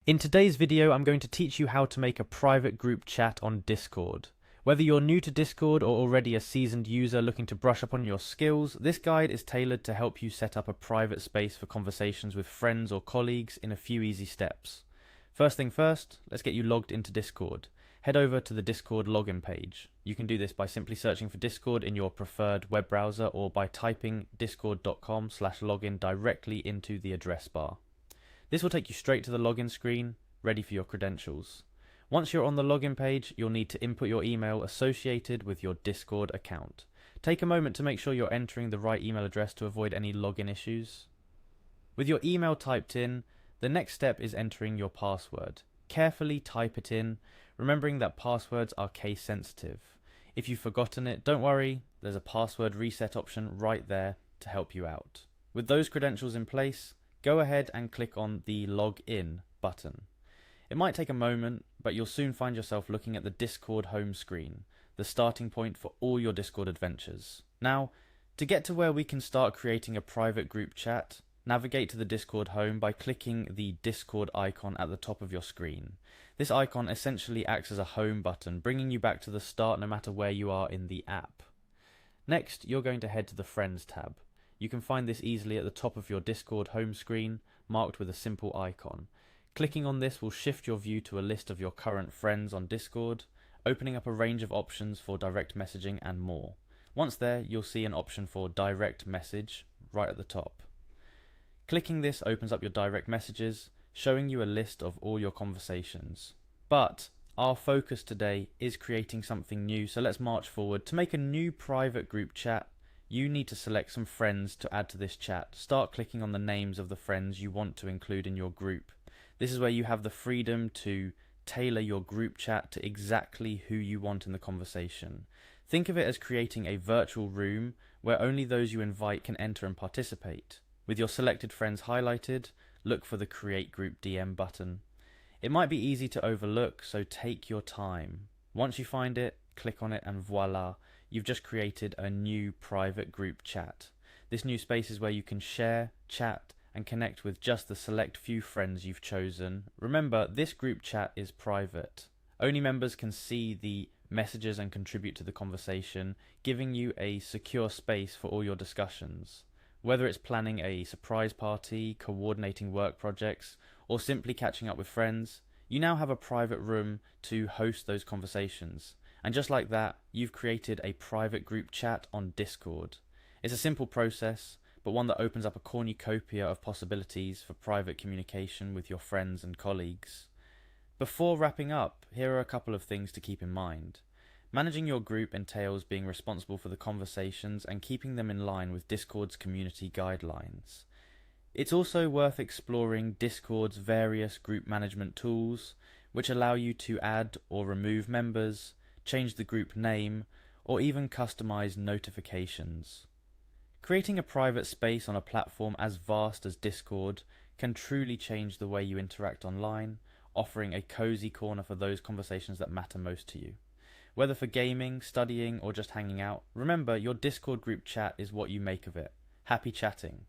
In today's video, I'm going to teach you how to make a private group chat on Discord. Whether you're new to Discord or already a seasoned user looking to brush up on your skills, this guide is tailored to help you set up a private space for conversations with friends or colleagues in a few easy steps. First thing first, let's get you logged into Discord. Head over to the Discord login page. You can do this by simply searching for Discord in your preferred web browser or by typing discord.com/login directly into the address bar. This will take you straight to the login screen, ready for your credentials. Once you're on the login page, you'll need to input your email associated with your Discord account. Take a moment to make sure you're entering the right email address to avoid any login issues. With your email typed in, the next step is entering your password. Carefully type it in, remembering that passwords are case sensitive. If you've forgotten it, don't worry, there's a password reset option right there to help you out. With those credentials in place, go ahead and click on the Login button. It might take a moment, but you'll soon find yourself looking at the Discord home screen, the starting point for all your Discord adventures. Now, to get to where we can start creating a private group chat, navigate to the Discord home by clicking the Discord icon at the top of your screen. This icon essentially acts as a home button, bringing you back to the start no matter where you are in the app. Next, you're going to head to the Friends tab. You can find this easily at the top of your Discord home screen, marked with a simple icon. Clicking on this will shift your view to a list of your current friends on Discord, opening up a range of options for direct messaging and more. Once there, you'll see an option for direct message right at the top. Clicking this opens up your direct messages, showing you a list of all your conversations. But our focus today is creating something new, so let's march forward. To make a new private group chat, you need to select some friends to add to this chat. Start clicking on the names of the friends you want to include in your group. This is where you have the freedom to tailor your group chat to exactly who you want in the conversation. Think of it as creating a virtual room where only those you invite can enter and participate. With your selected friends highlighted, look for the Create Group DM button. It might be easy to overlook, so take your time. Once you find it, click on it and voila, you've just created a new private group chat. This new space is where you can share, chat, and connect with just the select few friends you've chosen. Remember, this group chat is private. Only members can see the messages and contribute to the conversation, giving you a secure space for all your discussions. Whether it's planning a surprise party, coordinating work projects, or simply catching up with friends, you now have a private room to host those conversations. And just like that, you've created a private group chat on Discord. It's a simple process, but one that opens up a cornucopia of possibilities for private communication with your friends and colleagues. Before wrapping up, here are a couple of things to keep in mind. Managing your group entails being responsible for the conversations and keeping them in line with Discord's community guidelines. It's also worth exploring Discord's various group management tools, which allow you to add or remove members, change the group name, or even customize notifications. Creating a private space on a platform as vast as Discord can truly change the way you interact online, offering a cozy corner for those conversations that matter most to you. Whether for gaming, studying, or just hanging out, remember your Discord group chat is what you make of it. Happy chatting!